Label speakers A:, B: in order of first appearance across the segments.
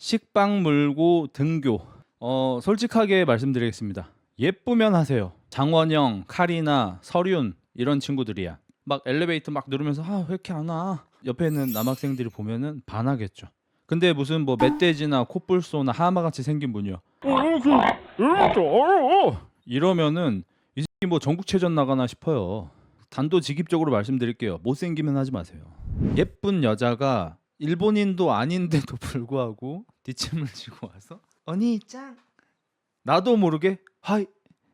A: 식빵 물고 등교. 솔직하게 말씀드리겠습니다. 예쁘면 하세요. 장원영, 카리나, 설윤 이런 친구들이야. 막 엘리베이터 막 누르면서 왜 이렇게 안 와? 옆에 있는 남학생들이 보면은 반하겠죠. 근데 무슨 뭐 멧돼지나 코뿔소나 하마같이 생긴 분이요. 이러면은 이 새끼 뭐 전국체전 나가나 싶어요. 단도직입적으로 말씀드릴게요. 못생기면 하지 마세요. 예쁜 여자가 일본인도 아닌데도 불구하고 뒷짐을 지고 와서 언니 짱 나도 모르게 하이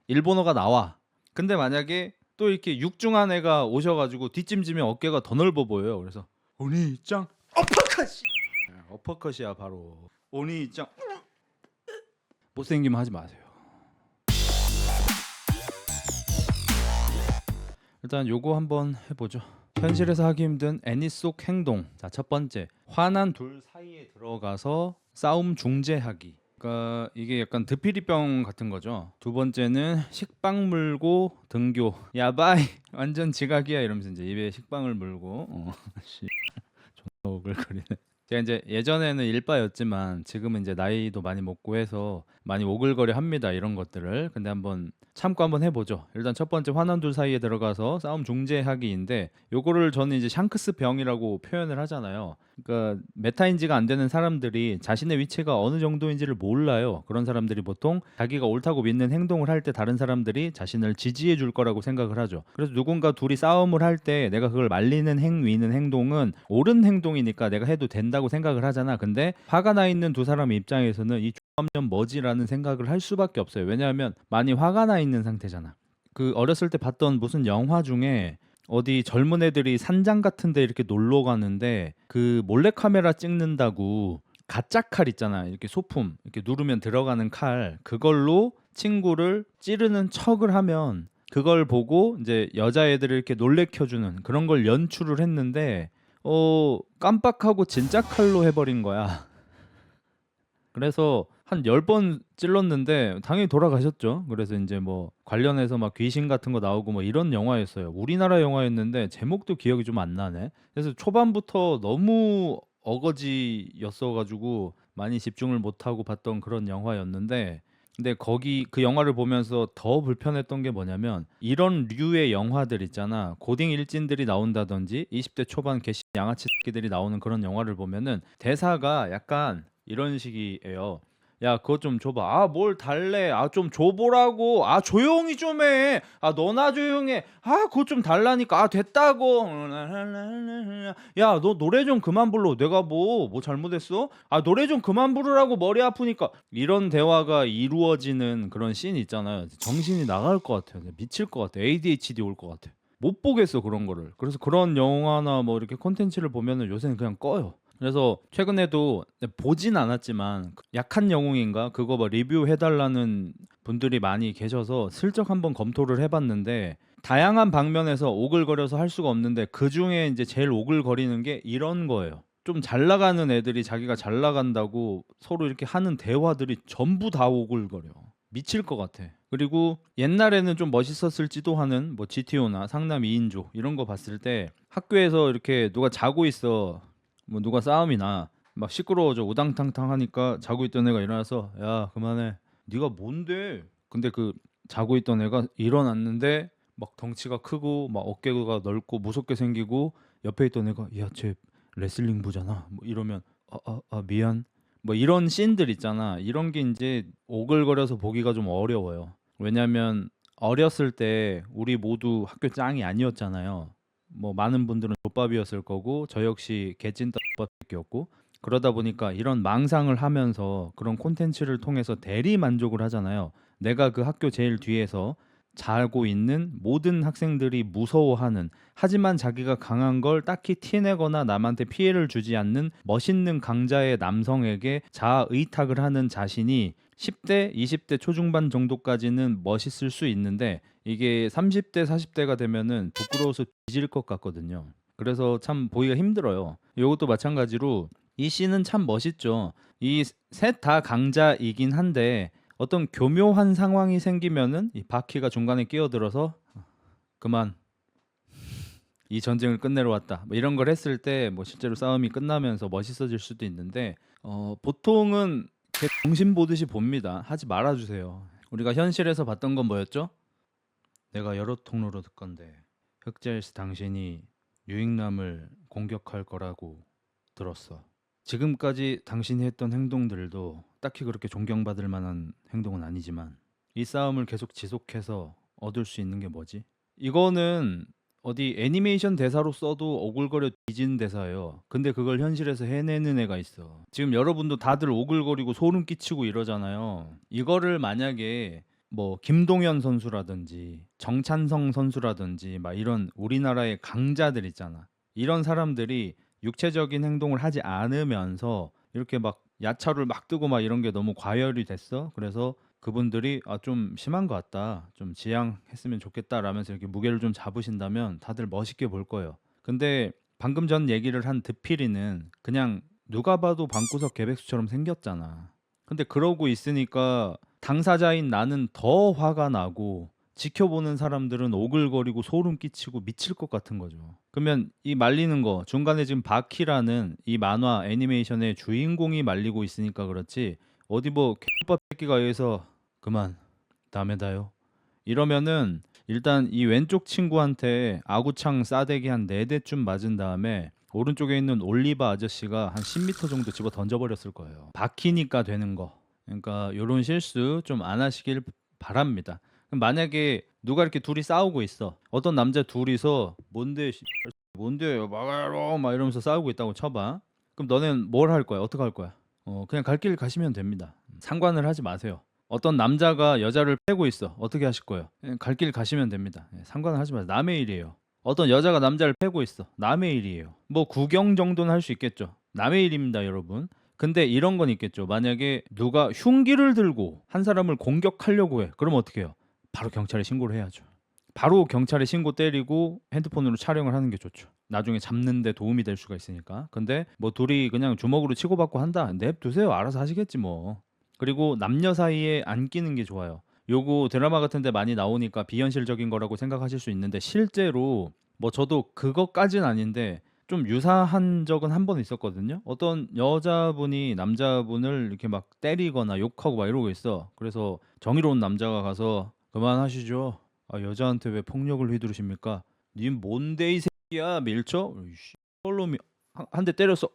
A: 일본어가 나와. 근데 만약에 또 이렇게 육중한 애가 오셔가지고 뒷짐 지면 어깨가 더 넓어 보여요. 그래서 언니 짱 어퍼컷이 어퍼컷이야 바로. 언니 짱 못생기면 하지 마세요. 일단 요거 한번 해보죠. 현실에서 하기 힘든 애니 속 행동. 자, 첫 번째, 화난 둘 사이에 들어가서 싸움 중재하기. 그러니까 이게 약간 드피리병 같은 거죠. 두 번째는 식빵 물고 등교. 야바이 완전 지각이야 이러면서 이제 입에 식빵을 물고 씨 존나 오글거리네. 제가 이제 예전에는 일바였지만 지금은 이제 나이도 많이 먹고 해서 많이 오글거려 합니다 이런 것들을. 근데 한번 참고 한번 해보죠. 일단 첫 번째 화난 둘 사이에 들어가서 싸움 중재하기인데 요거를 저는 이제 샹크스 병이라고 표현을 하잖아요. 그러니까 메타인지가 안 되는 사람들이 자신의 위치가 어느 정도인지를 몰라요. 그런 사람들이 보통 자기가 옳다고 믿는 행동을 할 때 다른 사람들이 자신을 지지해 줄 거라고 생각을 하죠. 그래서 누군가 둘이 싸움을 할 때 내가 그걸 말리는 행위는 행동은 옳은 행동이니까 내가 해도 된다고 생각을 하잖아. 근데 화가 나 있는 두 사람 입장에서는 이 X년 뭐지라는 생각을 할 수밖에 없어요. 왜냐하면 많이 화가 나 있는 상태잖아. 그 어렸을 때 봤던 무슨 영화 중에 어디 젊은 애들이 산장 같은 데 이렇게 놀러 가는데 그 몰래카메라 찍는다고 가짜 칼 있잖아. 이렇게 소품 이렇게 누르면 들어가는 칼 그걸로 친구를 찌르는 척을 하면 그걸 보고 이제 여자애들을 이렇게 놀래켜주는 그런 걸 연출을 했는데 깜빡하고 진짜 칼로 해버린 거야. 그래서 한 10번 찔렀는데 당연히 돌아가셨죠. 그래서 이제 뭐 관련해서 막 귀신 같은 거 나오고 뭐 이런 영화였어요. 우리나라 영화였는데 제목도 기억이 좀 안 나네. 그래서 초반부터 너무 어거지였어 가지고 많이 집중을 못 하고 봤던 그런 영화였는데 근데 거기 그 영화를 보면서 더 불편했던 게 뭐냐면 이런 류의 영화들 있잖아. 고딩 일진들이 나온다든지 20대 초반 개씨 양아치 새끼들이 나오는 그런 영화를 보면은 대사가 약간 이런 식이에요. 야, 그거 좀 줘봐. 뭘 달래? 좀 줘보라고. 조용히 좀 해. 너나 조용해. 그거 좀 달라니까. 됐다고. 야, 너 노래 좀 그만 불러. 내가 뭐 잘못했어? 노래 좀 그만 부르라고 머리 아프니까. 이런 대화가 이루어지는 그런 씬 있잖아요. 정신이 나갈 것 같아요. 미칠 것 같아. ADHD 올 것 같아. 못 보겠어, 그런 거를. 그래서 그런 영화나 뭐 이렇게 콘텐츠를 보면은 요새는 그냥 꺼요. 그래서 최근에도 보진 않았지만 약한 영웅인가 그거 뭐 리뷰해달라는 분들이 많이 계셔서 슬쩍 한번 검토를 해봤는데 다양한 방면에서 오글거려서 할 수가 없는데 그 중에 이제 제일 오글거리는 게 이런 거예요. 좀 잘 나가는 애들이 자기가 잘 나간다고 서로 이렇게 하는 대화들이 전부 다 오글거려. 미칠 것 같아. 그리고 옛날에는 좀 멋있었을지도 하는 뭐 GTO나 상남 2인조 이런 거 봤을 때 학교에서 이렇게 누가 자고 있어. 뭐 누가 싸움이 나. 막 시끄러워져 우당탕탕 하니까 자고 있던 애가 일어나서 야 그만해. 네가 뭔데? 근데 그 자고 있던 애가 일어났는데 막 덩치가 크고 막 어깨가 넓고 무섭게 생기고 옆에 있던 애가 야 쟤 레슬링 부잖아. 뭐 이러면 미안. 뭐 이런 씬들 있잖아. 이런 게 이제 오글거려서 보기가 좀 어려워요. 왜냐면 어렸을 때 우리 모두 학교 짱이 아니었잖아요. 뭐 많은 분들은 족밥이었을 거고 저 역시 개찐떡밥이었고 그러다 보니까 이런 망상을 하면서 그런 콘텐츠를 통해서 대리 만족을 하잖아요. 내가 그 학교 제일 뒤에서 자고 있는 모든 학생들이 무서워하는 하지만 자기가 강한 걸 딱히 티내거나 남한테 피해를 주지 않는 멋있는 강자의 남성에게 자아 의탁을 하는 자신이 10대, 20대 초중반 정도까지는 멋있을 수 있는데 이게 30대, 40대가 되면은 부끄러워서 뒤질 것 같거든요. 그래서 참 보기가 힘들어요. 이것도 마찬가지로 이 씬은 참 멋있죠. 이 셋 다 강자이긴 한데 어떤 교묘한 상황이 생기면은 이 바퀴가 중간에 끼어들어서 그만 이 전쟁을 끝내러 왔다. 뭐 이런 걸 했을 때 뭐 실제로 싸움이 끝나면서 멋있어질 수도 있는데 보통은 개 정신 보듯이 봅니다. 하지 말아주세요. 우리가 현실에서 봤던 건 뭐였죠? 내가 여러 통로로 듣건데 흑제일스 당신이 유익남을 공격할 거라고 들었어. 지금까지 당신이 했던 행동들도 딱히 그렇게 존경받을 만한 행동은 아니지만 이 싸움을 계속 지속해서 얻을 수 있는 게 뭐지? 이거는 어디 애니메이션 대사로 써도 오글거려 뒤지는 대사예요. 근데 그걸 현실에서 해내는 애가 있어. 지금 여러분도 다들 오글거리고 소름 끼치고 이러잖아요. 이거를 만약에 뭐 김동현 선수라든지 정찬성 선수라든지 막 이런 우리나라의 강자들 있잖아. 이런 사람들이 육체적인 행동을 하지 않으면서 이렇게 막 야차를 막 뜨고 막 이런 게 너무 과열이 됐어. 그래서 그분들이 좀 심한 것 같다. 좀 지양했으면 좋겠다라면서 이렇게 무게를 좀 잡으신다면 다들 멋있게 볼 거예요. 근데 방금 전 얘기를 한 드피리는 그냥 누가 봐도 방구석 개백수처럼 생겼잖아. 근데 그러고 있으니까 당사자인 나는 더 화가 나고 지켜보는 사람들은 오글거리고 소름 끼치고 미칠 것 같은 거죠. 그러면 이 말리는 거 중간에 지금 바키라는 이 만화 애니메이션의 주인공이 말리고 있으니까 그렇지 어디 뭐 개밥 새끼가 여기서 그만 다음에다요 이러면은 일단 이 왼쪽 친구한테 아구창 싸대기 한 4대쯤 맞은 다음에 오른쪽에 있는 올리바 아저씨가 한 10m 정도 집어 던져버렸을 거예요. 바퀴니까 되는 거. 그러니까 요런 실수 좀 안 하시길 바랍니다. 그럼 만약에 누가 이렇게 둘이 싸우고 있어. 어떤 남자 둘이서 뭔데 뭔데요 막아요 막 이러면서 싸우고 있다고 쳐봐. 그럼 너는 뭘 할 거야? 어떻게 할 거야? 그냥 갈 길 가시면 됩니다. 상관을 하지 마세요. 어떤 남자가 여자를 패고 있어. 어떻게 하실 거예요? 갈 길 가시면 됩니다. 상관을 하지 마세요. 남의 일이에요. 어떤 여자가 남자를 패고 있어. 남의 일이에요. 뭐 구경 정도는 할 수 있겠죠. 남의 일입니다, 여러분. 근데 이런 건 있겠죠. 만약에 누가 흉기를 들고 한 사람을 공격하려고 해. 그럼 어떻게 해요? 바로 경찰에 신고를 해야죠. 바로 경찰에 신고 때리고 핸드폰으로 촬영을 하는 게 좋죠. 나중에 잡는 데 도움이 될 수가 있으니까. 근데 뭐 둘이 그냥 주먹으로 치고받고 한다. 냅두세요. 알아서 하시겠지 뭐. 그리고 남녀 사이에 안 끼는 게 좋아요. 요거 드라마 같은 데 많이 나오니까 비현실적인 거라고 생각하실 수 있는데 실제로 뭐 저도 그것까진 아닌데 좀 유사한 적은 한 번 있었거든요. 어떤 여자분이 남자분을 이렇게 막 때리거나 욕하고 막 이러고 있어. 그래서 정의로운 남자가 가서 그만하시죠. 여자한테 왜 폭력을 휘두르십니까? 님 뭔데 이 새끼야 밀쳐? 놈이 한 대 때렸어.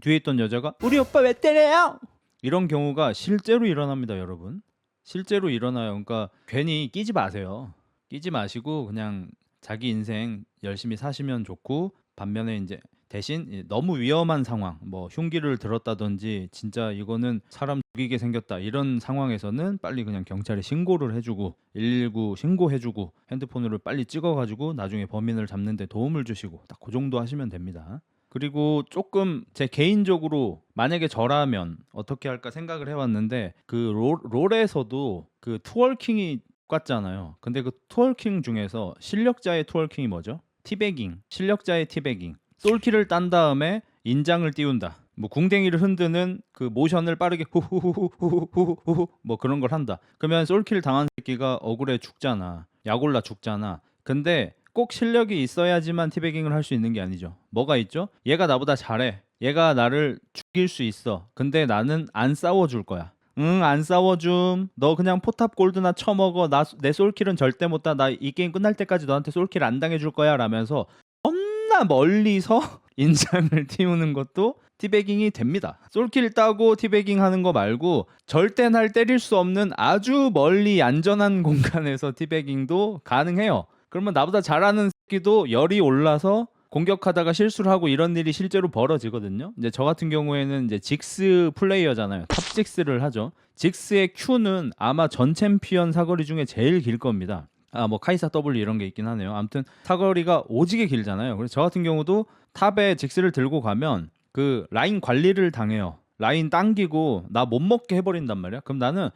A: 뒤에 있던 여자가 우리 오빠 왜 때려요? 이런 경우가 실제로 일어납니다, 여러분. 실제로 일어나요. 그러니까 괜히 끼지 마세요. 끼지 마시고 그냥 자기 인생 열심히 사시면 좋고 반면에 이제 대신 너무 위험한 상황, 뭐 흉기를 들었다든지 진짜 이거는 사람 죽이게 생겼다 이런 상황에서는 빨리 그냥 경찰에 신고를 해주고 119 신고해주고 핸드폰으로 빨리 찍어가지고 나중에 범인을 잡는 데 도움을 주시고 딱 그 정도 하시면 됩니다. 그리고 조금 제 개인적으로 만약에 저라면 어떻게 할까 생각을 해봤는데 그 롤에서도 그 트월킹이 똑같잖아요. 근데 그 트월킹 중에서 실력자의 트월킹이 뭐죠? 티베깅. 실력자의 티베깅. 솔키를 딴 다음에 인장을 띄운다. 뭐 궁뎅이를 흔드는 그 모션을 빠르게 후후후후후후후 뭐 그런 걸 한다. 그러면 솔키를 당한 새끼가 억울해 죽잖아. 약올라 죽잖아. 근데 꼭 실력이 있어야지만 티베깅을 할 수 있는 게 아니죠. 뭐가 있죠? 얘가 나보다 잘해. 얘가 나를 죽일 수 있어. 근데 나는 안 싸워줄 거야. 응, 안 싸워줌. 너 그냥 포탑 골드나 쳐먹어. 내 솔킬은 절대 못 다. 나 이 게임 끝날 때까지 너한테 솔킬 안 당해줄 거야. 라면서 겁나 멀리서 인장을 띄우는 것도 티베깅이 됩니다. 솔킬 따고 티베깅 하는 거 말고 절대 날 때릴 수 없는 아주 멀리 안전한 공간에서 티베깅도 가능해요. 그러면 나보다 잘하는 새끼도 열이 올라서 공격하다가 실수를 하고 이런 일이 실제로 벌어지거든요. 이제 저 같은 경우에는 이제 직스 플레이어잖아요. 탑 직스를 하죠. 직스의 Q는 아마 전 챔피언 사거리 중에 제일 길 겁니다. 뭐 카이사 W 이런 게 있긴 하네요. 아무튼 사거리가 오지게 길잖아요. 그래서 저 같은 경우도 탑에 직스를 들고 가면 그 라인 관리를 당해요. 라인 당기고 나 못 먹게 해버린단 말이야. 그럼 나는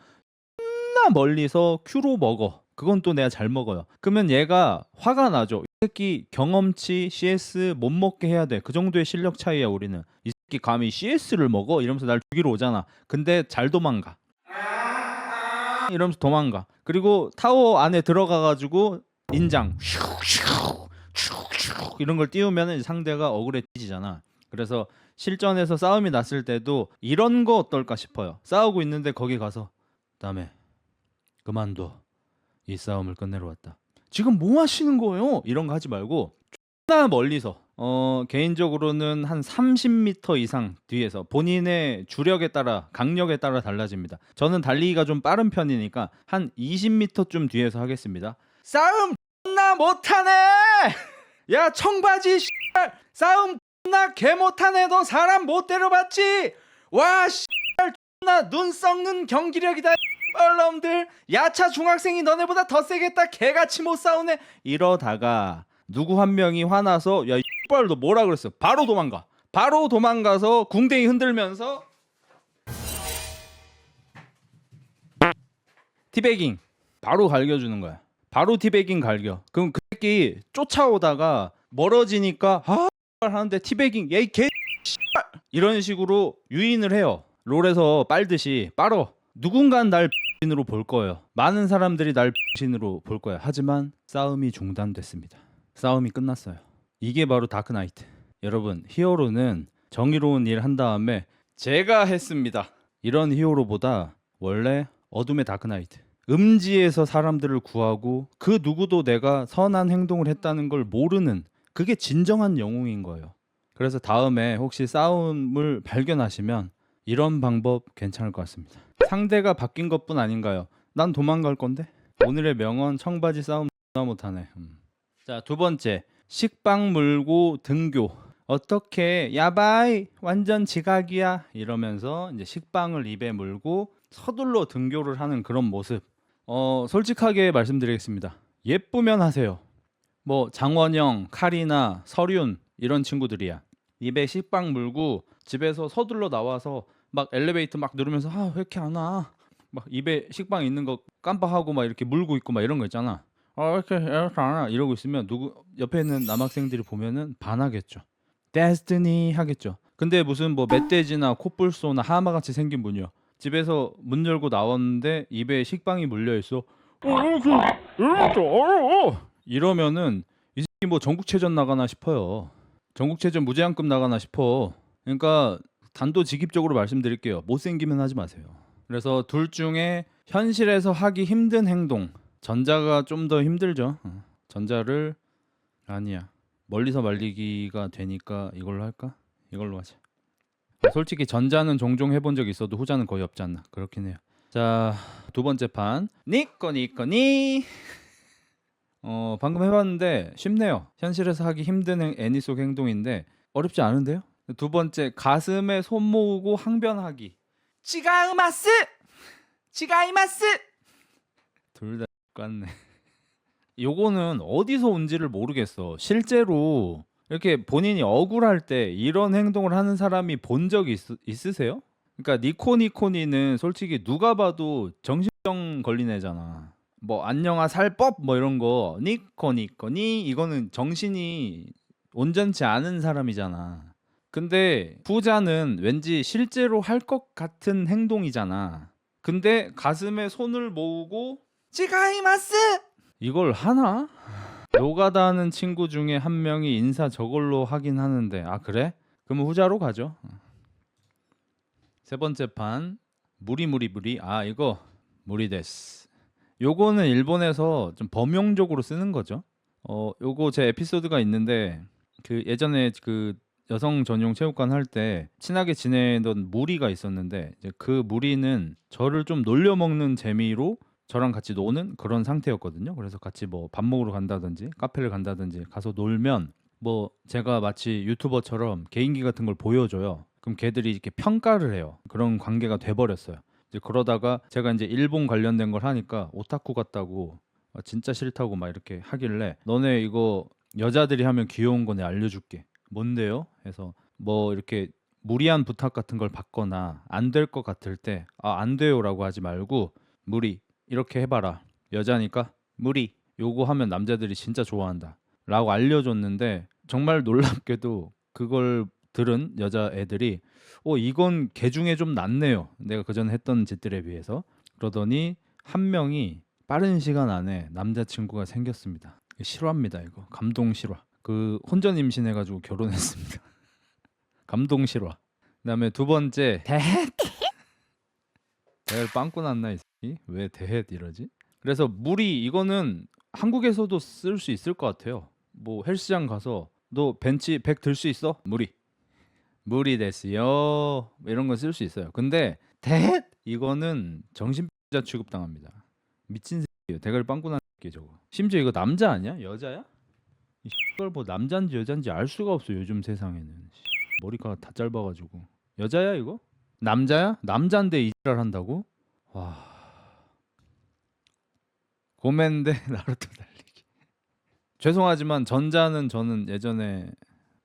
A: 존나 멀리서 Q로 먹어. 그건 또 내가 잘 먹어요. 그러면 얘가 화가 나죠. 이 새끼 경험치 CS 못 먹게 해야 돼. 그 정도의 실력 차이야 우리는. 이 새끼 감히 CS를 먹어? 이러면서 날 죽이러 오잖아. 근데 잘 도망가. 이러면서 도망가. 그리고 타워 안에 들어가가지고 인장 이런 걸 띄우면 상대가 억울해 뒤지잖아. 그래서 실전에서 싸움이 났을 때도 이런 거 어떨까 싶어요. 싸우고 있는데 거기 가서 다음에 그만둬. 이 싸움을 끝내러 왔다. 지금 뭐 하시는 거예요? 이런 거 하지 말고 존나 멀리서 개인적으로는 한 30m 이상 뒤에서 본인의 주력에 따라 강력에 따라 달라집니다. 저는 달리기가 좀 빠른 편이니까 한 20m쯤 뒤에서 하겠습니다. 싸움 존나 못하네. 야 청바지 씨발 싸움 존나 개 못하네. 너 사람 못 때려봤지? 와 씨발 존나 눈 썩는 경기력이다. 놈들 야차 중학생이 너네보다 더 세겠다. 개같이 못 싸우네. 이러다가 누구 한 명이 화나서 야 이빨 너 뭐라 그랬어? 바로 도망가. 바로 도망가서 궁뎅이 흔들면서 티베깅 바로 갈겨주는 거야. 바로 티베깅 갈겨. 그럼 그 새끼 쫓아오다가 멀어지니까 하는데 티베깅 얘이 개 이런 식으로 유인을 해요. 롤에서 빨듯이 빨어. 누군간 날 X인으로 볼 거예요. 많은 사람들이 날 X인으로 볼 거예요. 하지만 싸움이 중단됐습니다. 싸움이 끝났어요. 이게 바로 다크나이트. 여러분 히어로는 정의로운 일 한 다음에 제가 했습니다. 이런 히어로보다 원래 어둠의 다크나이트. 음지에서 사람들을 구하고 그 누구도 내가 선한 행동을 했다는 걸 모르는 그게 진정한 영웅인 거예요. 그래서 다음에 혹시 싸움을 발견하시면 이런 방법 괜찮을 것 같습니다. 상대가 바뀐 것뿐 아닌가요? 난 도망갈 건데. 오늘의 명언 청바지 싸움 X나 못하네. 자, 두 번째 식빵 물고 등교. 어떻게 야바이 완전 지각이야 이러면서 이제 식빵을 입에 물고 서둘러 등교를 하는 그런 모습. 솔직하게 말씀드리겠습니다. 예쁘면 하세요. 뭐 장원영, 카리나, 설윤 이런 친구들이야. 입에 식빵 물고 집에서 서둘러 나와서 막 엘리베이터 막 누르면서 왜 이렇게 안 와? 막 입에 식빵 있는 거 깜빡하고 막 이렇게 물고 있고 막 이런 거 있잖아. 왜 이렇게 안 와? 이러고 있으면 누구 옆에 있는 남학생들이 보면은 반하겠죠. 데스티니 하겠죠. 근데 무슨 뭐 멧돼지나 코뿔소나 하마같이 생긴 분이요. 집에서 문 열고 나왔는데 입에 식빵이 물려 있어. 이러면은 이 새끼 뭐 전국체전 나가나 싶어요. 전국체전 무제한급 나가나 싶어. 그러니까 단도직입적으로 말씀드릴게요. 못생기면 하지 마세요. 그래서 둘 중에 현실에서 하기 힘든 행동. 전자가 좀 더 힘들죠. 전자를 아니야. 멀리서 말리기가 되니까 이걸로 할까? 이걸로 하자. 솔직히 전자는 종종 해본 적 있어도 후자는 거의 없지 않나. 그렇긴 해요. 자, 두 번째 판 니꺼니꺼니. 방금 해봤는데 쉽네요. 현실에서 하기 힘든 애니 속 행동인데 어렵지 않은데요? 두 번째 가슴에 손 모으고 항변하기. 치가이마스! 치가이마스! 둘 다 똑같네. 요거는 어디서 온지를 모르겠어. 실제로 이렇게 본인이 억울할 때 이런 행동을 하는 사람이 본 적이 있으세요? 그러니까 니코니코니는 솔직히 누가 봐도 정신병 걸린 애잖아. 뭐 안녕하 살법 뭐 이런 거 니코니코니 이거는 정신이 온전치 않은 사람이잖아. 근데 후자는 왠지 실제로 할 것 같은 행동이잖아. 근데 가슴에 손을 모으고 치가이마스 이걸 하나? 노가다 하는 친구 중에 한 명이 인사 저걸로 하긴 하는데 그래? 그러면 후자로 가죠. 세 번째 판 무리무리무리. 이거 무리데스. 요거는 일본에서 좀 범용적으로 쓰는 거죠. 요거 제 에피소드가 있는데 그 예전에 그 여성 전용 체육관 할 때 친하게 지내던 무리가 있었는데 이제 그 무리는 저를 좀 놀려먹는 재미로 저랑 같이 노는 그런 상태였거든요. 그래서 같이 뭐 밥 먹으러 간다든지 카페를 간다든지 가서 놀면 뭐 제가 마치 유튜버처럼 개인기 같은 걸 보여줘요. 그럼 걔들이 이렇게 평가를 해요. 그런 관계가 돼버렸어요. 이제 그러다가 제가 이제 일본 관련된 걸 하니까 오타쿠 같다고 진짜 싫다고 막 이렇게 하길래 너네 이거 여자들이 하면 귀여운 거 내가 알려줄게. 뭔데요? 해서 뭐 이렇게 무리한 부탁 같은 걸 받거나 안 될 것 같을 때 안 돼요라고 하지 말고 무리 이렇게 해봐라. 여자니까 무리 요거 하면 남자들이 진짜 좋아한다 라고 알려줬는데 정말 놀랍게도 그걸 들은 여자애들이 이건 걔 중에 좀 낫네요. 내가 그전에 했던 짓들에 비해서. 그러더니 한 명이 빠른 시간 안에 남자친구가 생겼습니다. 실화입니다. 이거 감동 실화. 그 혼전 임신해가지고 결혼했습니다. 감동 실화. 그다음에 두 번째 대헷. 대헷 빵꾸 났나 이 새끼? 왜 대헷 이러지? 그래서 무리 이거는 한국에서도 쓸 수 있을 것 같아요. 뭐 헬스장 가서 너 벤치 100 들 수 있어? 무리 됐어요. 이런 거 쓸 수 있어요. 근데 대헷 이거는 정신병자 취급당합니다. 미친 새끼예요. 대가리 빵꾸 난 새끼 저거. 심지어 이거 남자 아니야? 여자야? 이걸 뭐 남자인지 여자인지 알 수가 없어 요즘 세상에는. 머리카락 다 짧아가지고. 여자야 이거? 남자야? 남자인데 이지랄 한다고? 와. 고멘데 나루토 달리기. 죄송하지만 전자는 저는 예전에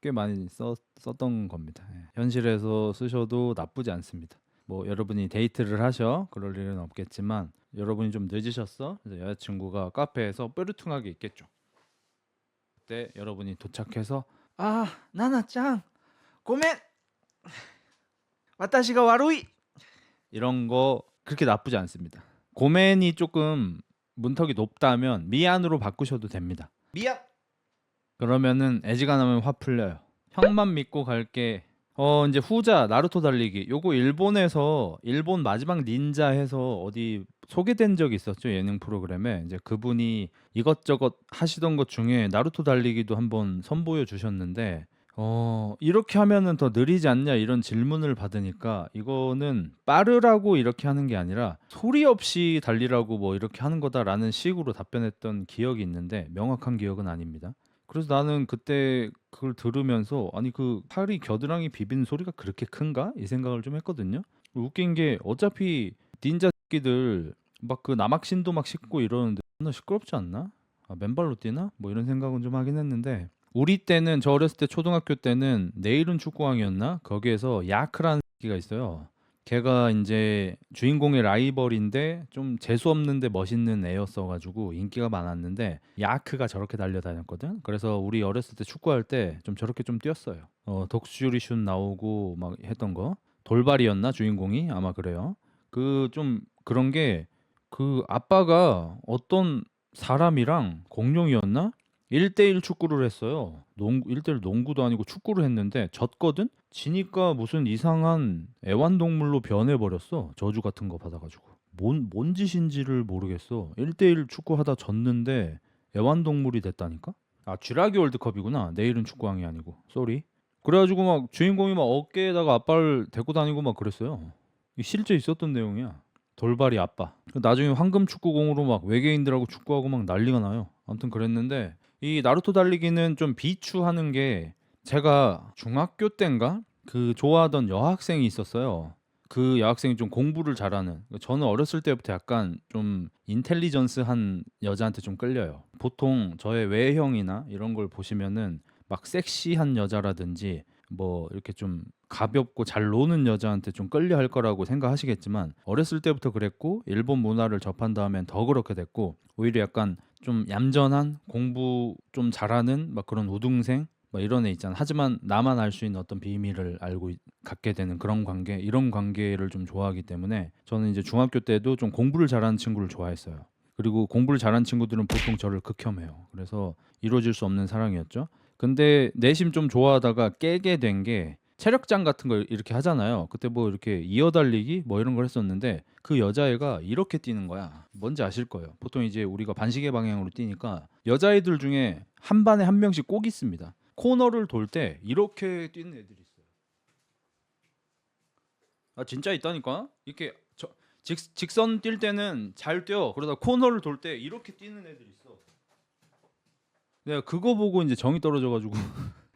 A: 꽤 많이 썼던 겁니다. 예. 현실에서 쓰셔도 나쁘지 않습니다. 뭐 여러분이 데이트를 하셔 그럴 일은 없겠지만 여러분이 좀 늦으셨어. 그래서 여자친구가 카페에서 뾰루퉁하게 있겠죠. 그때 여러분이 도착해서 아 나나짱 고멘 와타시가 와루이 이런 거 그렇게 나쁘지 않습니다. 고멘이 조금 문턱이 높다면 미안으로 바꾸셔도 됩니다. 미안. 그러면은 애지간하면 화 풀려요. 형만 믿고 갈게. 이제 후자 나루토 달리기. 요거 일본에서 일본 마지막 닌자 해서 어디 소개된 적이 있었죠. 예능 프로그램에. 이제 그분이 이것저것 하시던 것 중에 나루토 달리기도 한번 선보여 주셨는데 이렇게 하면은 더 느리지 않냐 이런 질문을 받으니까 이거는 빠르라고 이렇게 하는 게 아니라 소리 없이 달리라고 뭐 이렇게 하는 거다라는 식으로 답변했던 기억이 있는데 명확한 기억은 아닙니다. 그래서 나는 그때 그걸 들으면서 아니 그 팔이 겨드랑이 비비는 소리가 그렇게 큰가? 이 생각을 좀 했거든요. 웃긴 게 어차피 닌자 새끼들 막 그 남학신도 막 싣고 이러는데 존나 시끄럽지 않나? 맨발로 뛰나? 뭐 이런 생각은 좀 하긴 했는데 우리 때는 저 어렸을 때 초등학교 때는 내일은 축구왕이었나? 거기에서 야크라는 새끼가 있어요. 걔가 이제 주인공의 라이벌인데 좀 재수 없는데 멋있는 애였어가지고 인기가 많았는데 야크가 저렇게 달려다녔거든. 그래서 우리 어렸을 때 축구할 때 좀 저렇게 좀 뛰었어요. 독수리 슛 나오고 막 했던 거. 돌발이었나 주인공이 아마 그래요. 그 좀 그런 게 그 아빠가 어떤 사람이랑 공룡이었나? 1대1 축구를 했어요. 1대1 농구도 아니고 축구를 했는데 졌거든? 지니까 무슨 이상한 애완동물로 변해버렸어. 저주 같은 거 받아가지고. 뭔 짓인지를 모르겠어. 1대1 축구하다 졌는데 애완동물이 됐다니까? 아, 쥐라기 월드컵이구나. 내일은 축구왕이 아니고. 쏘리. 그래가지고 막 주인공이 막 어깨에다가 아빠를 데리고 다니고 막 그랬어요. 이게 실제 있었던 내용이야. 돌발이 아빠. 나중에 황금 축구공으로 막 외계인들하고 축구하고 막 난리가 나요. 아무튼 그랬는데 이 나루토 달리기는 좀 비추하는 게 제가 중학교 때인가 그 좋아하던 여학생이 있었어요. 그 여학생이 좀 공부를 잘하는. 저는 어렸을 때부터 약간 좀 인텔리전스한 여자한테 좀 끌려요. 보통 저의 외형이나 이런 걸 보시면은 막 섹시한 여자라든지 뭐 이렇게 좀 가볍고 잘 노는 여자한테 좀 끌려 할 거라고 생각하시겠지만 어렸을 때부터 그랬고 일본 문화를 접한 다음엔 더 그렇게 됐고 오히려 약간 좀 얌전한 공부 좀 잘하는 막 그런 우등생 막 이런 애 있잖아. 하지만 나만 알 수 있는 어떤 비밀을 갖게 되는 그런 관계, 이런 관계를 좀 좋아하기 때문에 저는 이제 중학교 때도 좀 공부를 잘하는 친구를 좋아했어요. 그리고 공부를 잘하는 친구들은 보통 저를 극혐해요. 그래서 이루어질 수 없는 사랑이었죠. 근데 내심 좀 좋아하다가 깨게 된 게 체력장 같은 걸 이렇게 하잖아요. 그때 뭐 이렇게 이어달리기 뭐 이런 걸 했었는데 그 여자애가 이렇게 뛰는 거야. 뭔지 아실 거예요. 보통 이제 우리가 반시계 방향으로 뛰니까 여자애들 중에 한 반에 한 명씩 꼭 있습니다. 코너를 돌 때 이렇게 뛰는 애들이 있어요. 아 진짜 있다니까. 이렇게 직선 뛸 때는 잘 뛰어. 그러다 코너를 돌 때 이렇게 뛰는 애들이 있어. 내가 그거 보고 이제 정이 떨어져가지고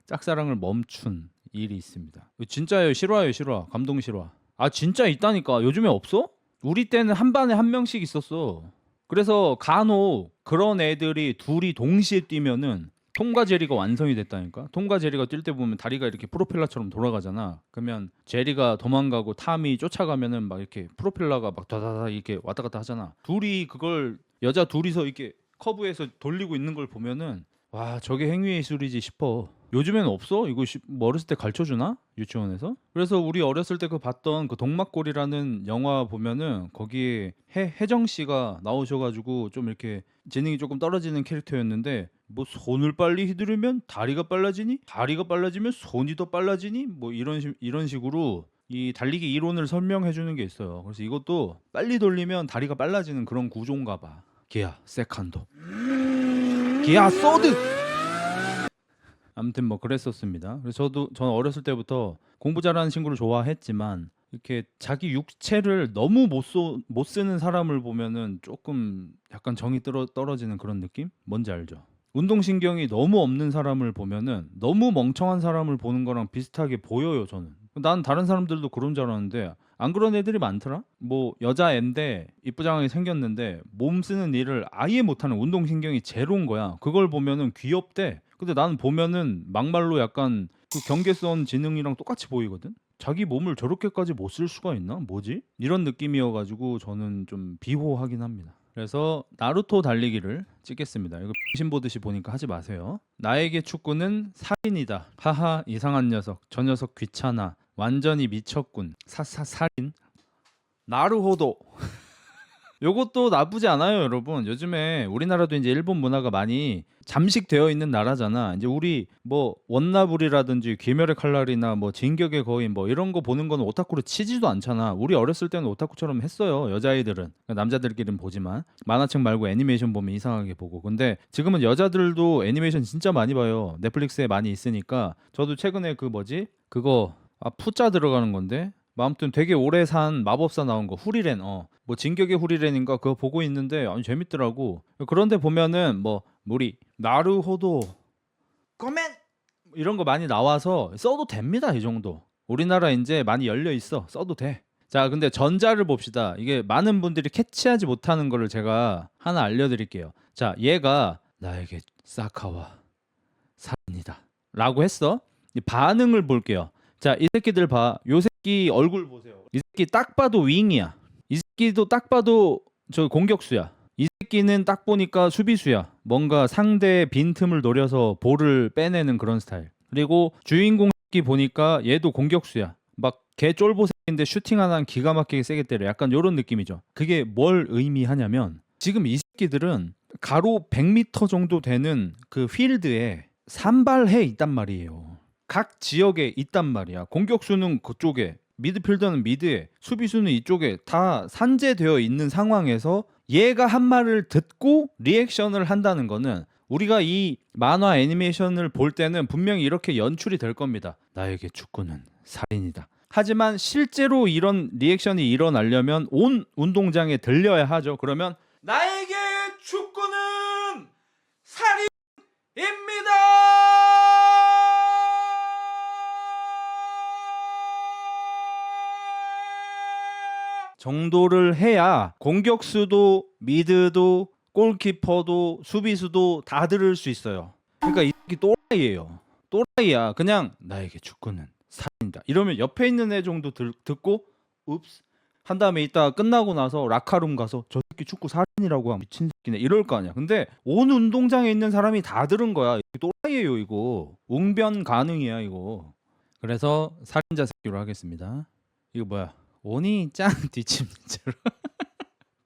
A: 짝사랑을 멈춘 일이 있습니다. 진짜예요, 실화예요, 실화. 감동 실화. 아 진짜 있다니까. 요즘에 없어? 우리 때는 한 반에 한 명씩 있었어. 그래서 간혹 그런 애들이 둘이 동시에 뛰면은 톰과 제리가 완성이 됐다니까. 톰과 제리가 뛸 때 보면 다리가 이렇게 프로펠러처럼 돌아가잖아. 그러면 제리가 도망가고 탐이 쫓아가면은 막 이렇게 프로펠러가 막 다다다 이렇게 왔다 갔다 하잖아. 둘이 그걸 여자 둘이서 이렇게 커브에서 돌리고 있는 걸 보면은 와 저게 행위 예술이지 싶어. 요즘에는 없어? 이거 뭐 어렸을 때 가르쳐 주나? 유치원에서? 그래서 우리 어렸을 때 그 봤던 그 동막골이라는 영화 보면은 거기에 혜정 씨가 나오셔가지고 좀 이렇게 재능이 조금 떨어지는 캐릭터였는데 뭐 손을 빨리 휘두르면 다리가 빨라지니? 다리가 빨라지면 손이 더 빨라지니? 뭐 이런 식으로 이 달리기 이론을 설명해 주는 게 있어요. 그래서 이것도 빨리 돌리면 다리가 빨라지는 그런 구조인가 봐. 기아 세컨도. 기아 소드. 아무튼 뭐 그랬었습니다. 그래서 저는 어렸을 때부터 공부 잘하는 친구를 좋아했지만 이렇게 자기 육체를 너무 못 쓰는 사람을 보면은 조금 약간 정이 떨어지는 그런 느낌? 뭔지 알죠? 운동신경이 너무 없는 사람을 보면은 너무 멍청한 사람을 보는 거랑 비슷하게 보여요, 저는. 난 다른 사람들도 그런 줄 알았는데 안 그런 애들이 많더라? 뭐 여자애인데 이쁘장하게 생겼는데 몸 쓰는 일을 아예 못하는 운동신경이 제로인 거야. 그걸 보면은 귀엽대. 근데 나는 보면은 막말로 약간 그 경계선 지능이랑 똑같이 보이거든? 자기 몸을 저렇게까지 못 쓸 수가 있나? 뭐지? 이런 느낌이어가지고 저는 좀 비호하긴 합니다. 그래서 나루토 달리기를 찍겠습니다. 이거 신 보듯이 보니까 하지 마세요. 나에게 축구는 살인이다. 하하 이상한 녀석. 저 녀석 귀찮아. 완전히 미쳤군. 살인. 나루호도. 요것도 나쁘지 않아요, 여러분. 요즘에 우리나라도 이제 일본 문화가 많이 잠식되어 있는 나라잖아. 이제 우리 뭐 원나블이라든지 귀멸의 칼날이나 뭐 진격의 거인 뭐 이런 거 보는 거는 오타쿠로 치지도 않잖아. 우리 어렸을 때는 오타쿠처럼 했어요. 여자아이들은. 남자들끼리는 보지만 만화책 말고 애니메이션 보면 이상하게 보고. 근데 지금은 여자들도 애니메이션 진짜 많이 봐요. 넷플릭스에 많이 있으니까. 저도 최근에 그 뭐지? 그거 푸자 들어가는 건데 아무튼 되게 오래 산 마법사 나온 거 후리렌 뭐 진격의 후리렌인가 그거 보고 있는데 아니 재밌더라고. 그런데 보면은 뭐 우리 나루호도 코멘 이런 거 많이 나와서 써도 됩니다. 이 정도 우리나라 이제 많이 열려 있어. 써도 돼. 자 근데 전자를 봅시다. 이게 많은 분들이 캐치하지 못하는 거를 제가 하나 알려드릴게요. 자 얘가 나에게 사카와 살인이다 라고 했어. 이 반응을 볼게요. 자, 이 새끼들 봐. 요 새끼 얼굴 보세요. 이 새끼 딱 봐도 윙이야. 이 새끼도 딱 봐도 저 공격수야. 이 새끼는 딱 보니까 수비수야. 뭔가 상대의 빈틈을 노려서 볼을 빼내는 그런 스타일. 그리고 주인공 새끼 보니까 얘도 공격수야. 막 개 쫄보새인데 슈팅 하나는 기가 막히게 세게 때려. 약간 요런 느낌이죠. 그게 뭘 의미하냐면 지금 이 새끼들은 가로 100m 정도 되는 그 필드에 산발해 있단 말이에요. 각 지역에 있단 말이야. 공격수는 그쪽에, 미드필더는 미드에, 수비수는 이쪽에 다 산재되어 있는 상황에서 얘가 한 말을 듣고 리액션을 한다는 거는 우리가 이 만화 애니메이션을 볼 때는 분명히 이렇게 연출이 될 겁니다. 나에게 축구는 살인이다. 하지만 실제로 이런 리액션이 일어나려면 온 운동장에 들려야 하죠. 그러면 나에게 축구는 살인입니다. 정도를 해야 공격수도 미드도 골키퍼도 수비수도 다 들을 수 있어요. 그러니까 이 새끼 또라이예요. 또라이야. 그냥 나에게 축구는 살인이다. 이러면 옆에 있는 애 정도 듣고 읍스 한 다음에 이따 끝나고 나서 라카룸 가서 저 새끼 축구 살인이라고 하면 미친 새끼네 이럴 거 아니야. 근데 온 운동장에 있는 사람이 다 들은 거야. 또라이예요 이거. 웅변 가능이야 이거. 그래서 살인자 새끼로 하겠습니다. 이거 뭐야? 오니 짱 뒷짐 진짜로.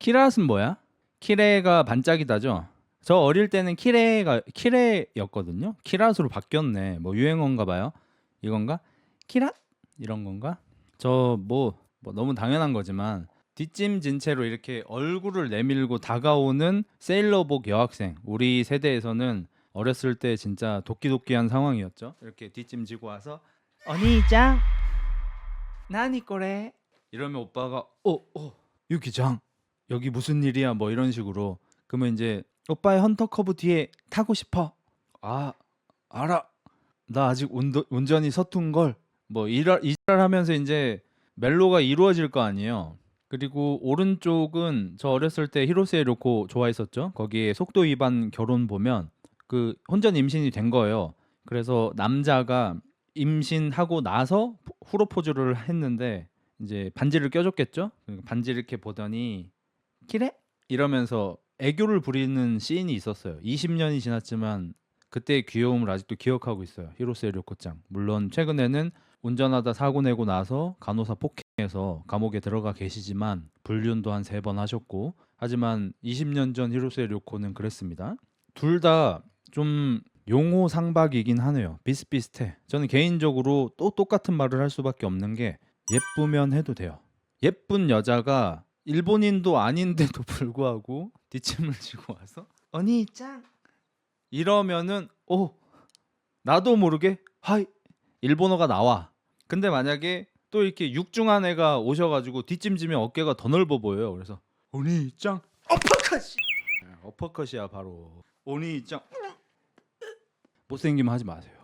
A: 키라스는 뭐야? 키레가 반짝이다죠. 저 어릴 때는 키레였거든요. 키라스로 바뀌었네. 뭐 유행어인가 봐요. 이건가? 키라? 이런 건가? 저 뭐 너무 당연한 거지만 뒷짐 진 채로 이렇게 얼굴을 내밀고 다가오는 세일러복 여학생. 우리 세대에서는 어렸을 때 진짜 도끼도끼한 상황이었죠. 이렇게 뒷짐 지고 와서 어니짱 나니 꼬레 이러면 오빠가 유기장 여기 무슨 일이야 뭐 이런 식으로. 그러면 이제 오빠의 헌터 커브 뒤에 타고 싶어. 아 알아. 나 아직 운전이 서툰 걸. 뭐 이랄 하면서 이제 멜로가 이루어질 거 아니에요. 그리고 오른쪽은 저 어렸을 때 히로세이 료코 좋아했었죠. 거기에 속도 위반 결혼 보면 그 혼전 임신이 된 거예요. 그래서 남자가 임신하고 나서 프로포즈를 했는데 이제 반지를 껴줬겠죠. 반지를 이렇게 보더니 키레 이러면서 애교를 부리는 씬이 있었어요. 20년이 지났지만 그때의 귀여움을 아직도 기억하고 있어요. 히로세 료코짱. 물론 최근에는 운전하다 사고 내고 나서 간호사 폭행해서 감옥에 들어가 계시지만 불륜도 한 3번 하셨고, 하지만 20년 전 히로세 료코는 그랬습니다. 둘 다 좀 용호 상박이긴 하네요. 비슷비슷해. 저는 개인적으로 또 똑같은 말을 할 수밖에 없는 게 예쁘면 해도 돼요. 예쁜 여자가 일본인도 아닌데도 불구하고 뒷짐을 지고 와서 언니짱 이러면은 나도 모르게 하이 일본어가 나와. 근데 만약에 또 이렇게 육중한 애가 오셔가지고 뒷짐지면 어깨가 더 넓어 보여요. 그래서 언니짱 어퍼컷이야 바로. 언니짱 못생기면 하지 마세요.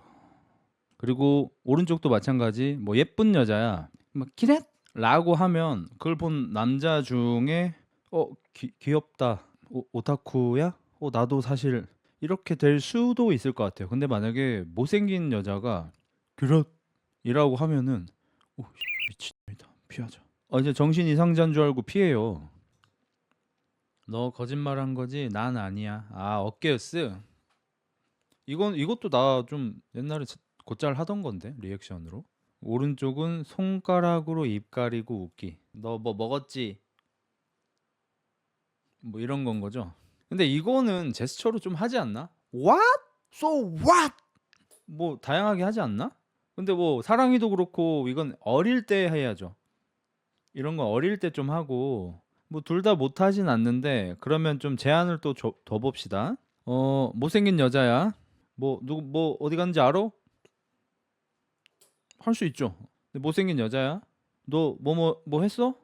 A: 그리고 오른쪽도 마찬가지. 뭐 예쁜 여자야 막 키렛 라고 하면 그걸 본 남자 중에 귀엽다 오타쿠야? 나도 사실 이렇게 될 수도 있을 것 같아요. 근데 만약에 못생긴 여자가 그렇 이라고 하면은 미친놈이다 피하자. 이제 정신 이상자인 줄 알고 피해요. 너 거짓말한 거지? 난 아니야. 어깨였어. 이것도 나 좀 옛날에 곧잘 하던 건데 리액션으로. 오른쪽은 손가락으로 입 가리고 웃기. 너 뭐 먹었지? 뭐 이런 건 거죠. 근데 이거는 제스처로 좀 하지 않나? What? So what? 뭐 다양하게 하지 않나? 근데 뭐 사랑이도 그렇고 이건 어릴 때 해야죠. 이런 거 어릴 때 좀 하고 뭐 둘 다 못 하진 않는데 그러면 좀 제한을 또 더 봅시다. 못생긴 여자야. 누구 어디 갔는지 알아? 할 수 있죠. 근데 못생긴 여자야. 너 뭐 했어?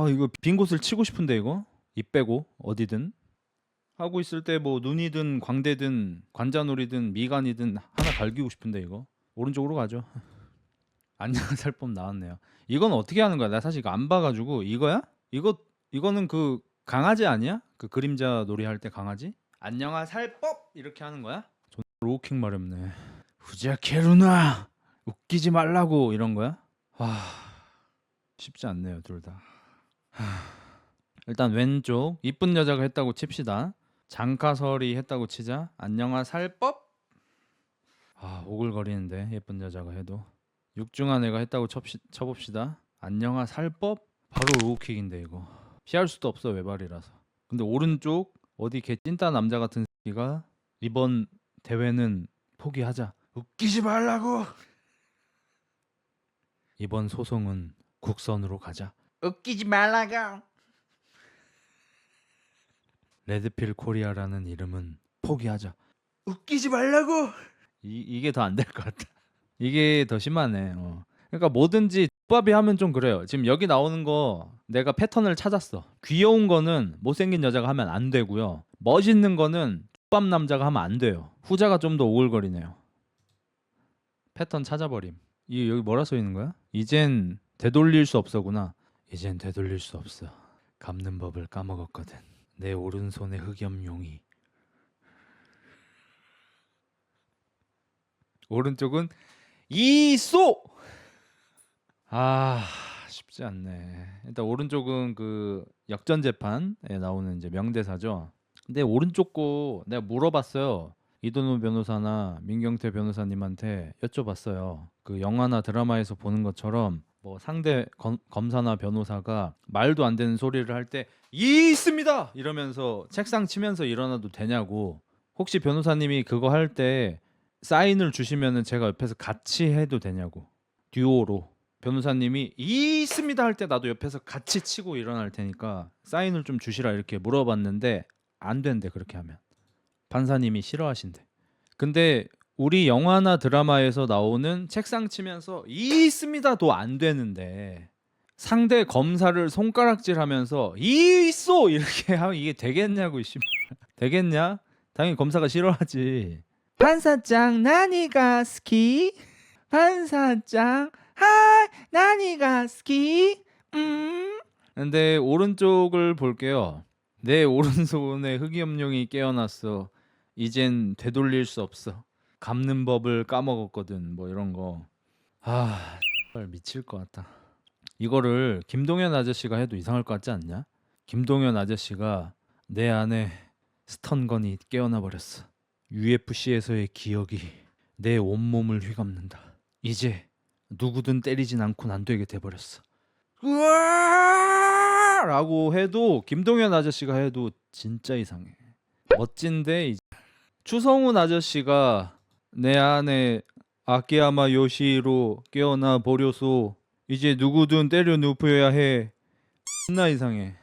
A: 이거 빈 곳을 치고 싶은데 이거 입 빼고 어디든 하고 있을 때 뭐 눈이든 광대든 관자놀이든 미간이든 하나 갈기고 싶은데 이거 오른쪽으로 가죠. 안녕살법 나왔네요. 이건 어떻게 하는 거야? 나 사실 이거 안 봐가지고 이거야? 이거는 그 강아지 아니야? 그 그림자 놀이 할 때 강아지? 안녕살법 이렇게 하는 거야? 존 로우킹 마렵네. 후자케루나 웃기지 말라고 이런 거야? 쉽지 않네요 둘 다. 일단 왼쪽 이쁜 여자가 했다고 칩시다. 장카설이 했다고 치자. 안녕하살법? 오글거리는데 예쁜 여자가 해도. 육중한 애가 했다고 쳐봅시다. 안녕하살법? 바로 로우킥인데 이거 피할 수도 없어 외발이라서. 근데 오른쪽 어디 개 찐따 남자 같은 새끼가 이번 대회는 포기하자. 웃기지 말라고. 이번 소송은 국선으로 가자. 웃기지 말라고. 레드필 코리아라는 이름은 포기하자. 웃기지 말라고. 이게 더 안 될 것 같다. 이게 더 심하네. 그러니까 뭐든지 밥이 하면 좀 그래요. 지금 여기 나오는 거 내가 패턴을 찾았어. 귀여운 거는 못생긴 여자가 하면 안 되고요. 멋있는 거는 밥 남자가 하면 안 돼요. 후자가 좀 더 오글거리네요. 패턴 찾아버림. 이 여기 뭐라 써 있는 거야? 이젠 되돌릴 수 없어구나. 이젠 되돌릴 수 없어. 갚는 법을 까먹었거든. 내 오른손의 흑염룡이. 오른쪽은 이쏘. 쉽지 않네. 일단 오른쪽은 그 역전 재판에 나오는 이제 명대사죠. 근데 오른쪽 거 내가 물어봤어요. 이도노 변호사나 민경태 변호사님한테 여쭤봤어요. 그 영화나 드라마에서 보는 것처럼 뭐 상대 검사나 변호사가 말도 안 되는 소리를 할 때 있습니다 이러면서 책상 치면서 일어나도 되냐고. 혹시 변호사님이 그거 할 때 사인을 주시면은 제가 옆에서 같이 해도 되냐고. 듀오로 변호사님이 있습니다 할 때 나도 옆에서 같이 치고 일어날 테니까 사인을 좀 주시라 이렇게 물어봤는데 안 된대. 그렇게 하면 판사님이 싫어하신대. 근데 우리 영화나 드라마에서 나오는 책상 치면서 있습니다도 안 되는데 상대 검사를 손가락질하면서 있어 이렇게 하면 이게 되겠냐고. 되겠냐? 당연히 검사가 싫어하지. 판사짱 나니가 스키. 판사짱 하이 나니가 스키. 근데 오른쪽을 볼게요. 내 오른손에 흑염룡이 깨어났어. 이젠 되돌릴 수 없어. 갚는 법을 까먹었거든. 뭐 이런 거. 정말 미칠 것 같다. 이거를 김동현 아저씨가 해도 이상할 것 같지 않냐? 김동현 아저씨가 내 안에 스턴건이 깨어나 버렸어. UFC에서의 기억이 내 온몸을 휘감는다. 이제 누구든 때리진 않고는 안 되게 돼버렸어. 으아! 라고 해도 김동현 아저씨가 해도 진짜 이상해. 멋진데 이제 추성훈 아저씨가 내 안에 아키야마 요시로 깨어나 버려서 이제 누구든 때려 눕혀야 해. 존나 이상해.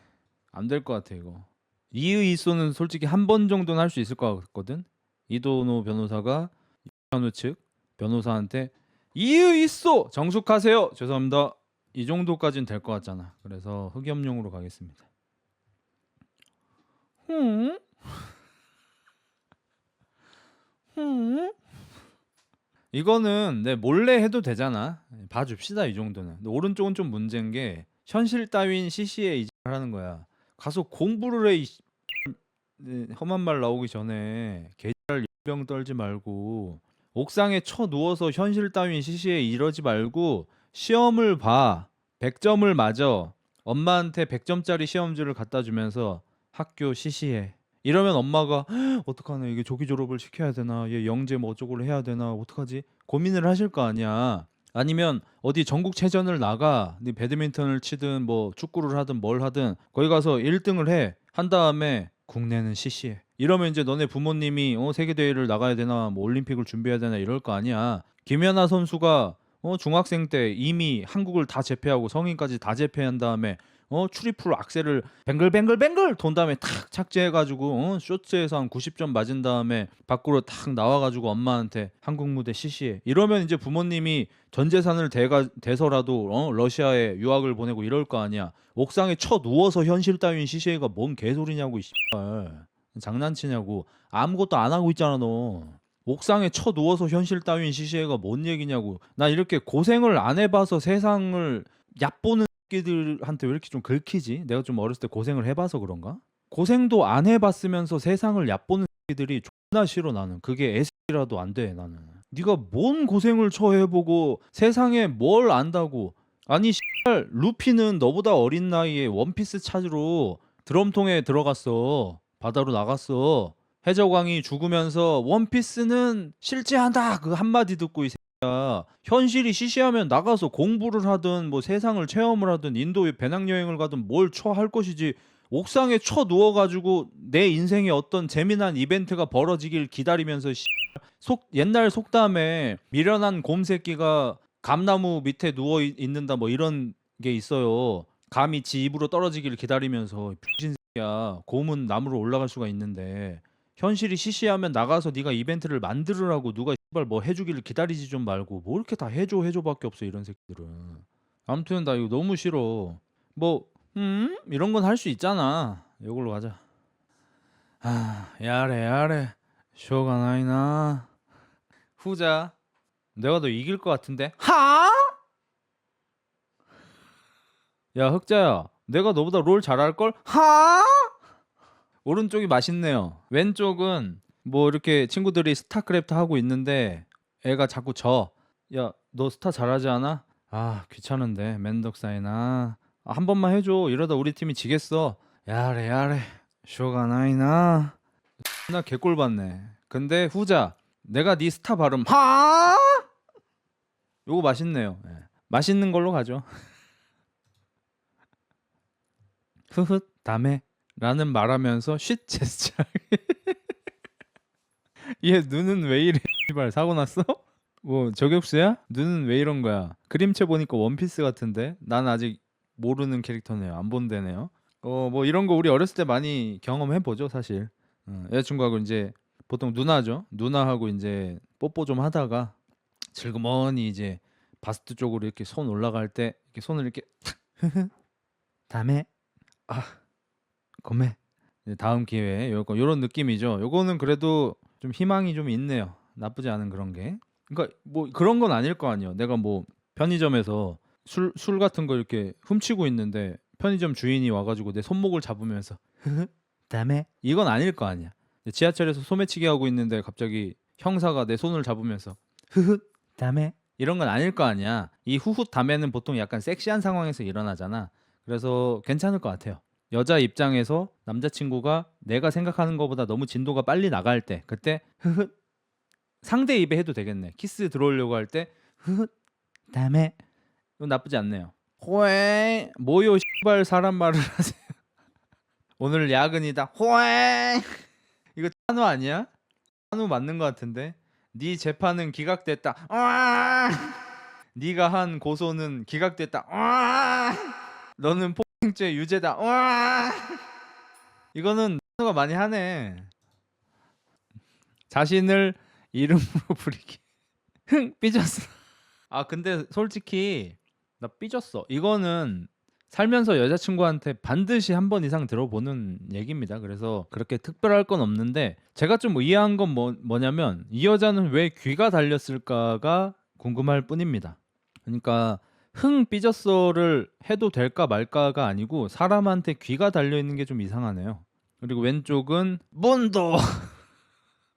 A: 안 될 것 같아 이거. 이의이소는 솔직히 한 번 정도는 할 수 있을 것 같거든. 이도노 변호사가 현우 측 변호사한테 이의이소 정숙하세요. 죄송합니다. 이 정도까지는 될 것 같잖아. 그래서 흑염룡으로 가겠습니다. 이거는 내 몰래 해도 되잖아. 봐줍시다 이 정도는. 근데 오른쪽은 좀 문제인 게 현실 따윈 CC에 이질하는 거야. 가서 공부를 해. 험한 말 나오기 전에 개잘 병 떨지 말고 옥상에 쳐 누워서 현실 따윈 CC에 이러지 말고 시험을 봐. 100점을 맞아. 엄마한테 100점짜리 시험지를 갖다 주면서 학교 CC에 이러면 엄마가 어떡하나 이게 조기 졸업을 시켜야 되나 얘 영재 뭐 어쩌고를 해야 되나 어떡하지 고민을 하실 거 아니야. 아니면 어디 전국체전을 나가 네 배드민턴을 치든 뭐 축구를 하든 뭘 하든 거기 가서 1등을 한 다음에 국내는 CC해 이러면 이제 너네 부모님이 세계대회를 나가야 되나 뭐 올림픽을 준비해야 되나 이럴 거 아니야. 김연아 선수가 중학생 때 이미 한국을 다 제패하고 성인까지 다 제패한 다음에 트리플 악셀을 뱅글뱅글뱅글 돈 다음에 탁 착지해가지고 쇼트에서 한 90점 맞은 다음에 밖으로 탁 나와가지고 엄마한테 한국 무대 CC해 이러면 이제 부모님이 전 재산을 대서라도 러시아에 유학을 보내고 이럴 거 아니야. 옥상에 쳐 누워서 현실 따윈 CC해가 뭔 개소리냐고 이 씨발. 장난치냐고. 아무것도 안 하고 있잖아 너. 옥상에 쳐 누워서 현실 따윈 CC해가 뭔 얘기냐고. 나 이렇게 고생을 안 해봐서 세상을 얕보는 새끼들한테 왜 이렇게 좀 긁히지? 내가 좀 어렸을 때 고생을 해봐서 그런가? 고생도 안 해봤으면서 세상을 얕보는 새끼들이 존나 싫어 나는. 그게 애쓰라도 안 돼 나는. 네가 뭔 고생을 해보고 세상에 뭘 안다고. 아니 씨발 루피는 너보다 어린 나이에 원피스 찾으러 드럼통에 들어갔어. 바다로 나갔어. 해적왕이 죽으면서 원피스는 실제한다 그 한마디 듣고 이 새끼야 현실이 시시하면 나가서 공부를 하든 뭐 세상을 체험을 하든 인도에 배낭여행을 가든 뭘 할 것이지. 옥상에 누워가지고 내 인생에 어떤 재미난 이벤트가 벌어지길 기다리면서 옛날 속담에 미련한 곰 새끼가 감나무 밑에 누워 있는다 뭐 이런 게 있어요. 감이 지 입으로 떨어지길 기다리면서 병신 새끼야. 곰은 나무로 올라갈 수가 있는데 현실이 시시하면 나가서 네가 이벤트를 만들으라고 누가 씨발 뭐 해주기를 기다리지 좀 말고 뭐 이렇게 다 해줘밖에 없어 이런 새끼들은. 아무튼 나 이거 너무 싫어. 뭐 이런 건 할 수 있잖아. 이걸로 가자. 야래 쇼가 나이나. 후자. 내가 너 이길 것 같은데. 야 흑자야 내가 너보다 롤 잘할걸? 오른쪽이 맛있네요. 왼쪽은 뭐 이렇게 친구들이 스타크래프트 하고 있는데 애가 자꾸 져. 야 너 스타 잘하지 않아? 아 귀찮은데 맨덕사이나. 한 번만 해줘. 이러다 우리 팀이 지겠어. 야래 쇼가 나이나. 나 개꼴 받네. 근데 후자 내가 네 스타 발음 요거 맛있네요. 예. 맛있는 걸로 가죠. 흐흐 다음에 라는 말하면서 쉿 제스처. 얘 눈은 왜 이래? 씨발 사고 났어? 뭐 저격수야? 눈은 왜 이런 거야? 그림체 보니까 원피스 같은데? 난 아직 모르는 캐릭터네요. 안 본대네요. 뭐 이런 거 우리 어렸을 때 많이 경험해 보죠, 사실. 여자친구하고 이제 보통 누나죠. 누나하고 이제 뽀뽀 좀 하다가 슬그머니 이제 바스트 쪽으로 이렇게 손 올라갈 때 이렇게 손을 이렇게 다음에 고메 다음 기회에 요런 느낌이죠. 요거는 그래도 좀 희망이 좀 있네요. 나쁘지 않은 그런 게. 그러니까 뭐 그런 건 아닐 거 아니에요. 내가 뭐 편의점에서 술 같은 거 이렇게 훔치고 있는데 편의점 주인이 와가지고 내 손목을 잡으면서 다음에 이건 아닐 거 아니야. 지하철에서 소매치기 하고 있는데 갑자기 형사가 내 손을 잡으면서 다음에 이런 건 아닐 거 아니야. 이 다음에는 보통 약간 섹시한 상황에서 일어나잖아. 그래서 괜찮을 것 같아요. 여자 입장에서 남자친구가 내가 생각하는 것보다 너무 진도가 빨리 나갈 때 그때 상대 입에 해도 되겠네. 키스 들어오려고 할 때 다음에 이건 나쁘지 않네요. 호에 뭐요 씨발 사람 말을 하세요. 오늘 야근이다. 호에 이거 한우 아니야? 한우 맞는 것 같은데. 네 재판은 기각됐다. 아! 네가 한 고소는 기각됐다. 아! 너는 폭행죄 유죄다. 아! 이거는 한우가 많이 하네. 자신을 이름으로 부리기. 흥 삐졌어. 아 근데 솔직히 나 삐졌어. 이거는 살면서 여자친구한테 반드시 한 번 이상 들어보는 얘기입니다. 그래서 그렇게 특별할 건 없는데 제가 좀 의아한 건 뭐냐면 이 여자는 왜 귀가 달렸을까가 궁금할 뿐입니다. 그러니까 흥 삐졌어를 해도 될까 말까가 아니고 사람한테 귀가 달려 있는 게 좀 이상하네요. 그리고 왼쪽은 문도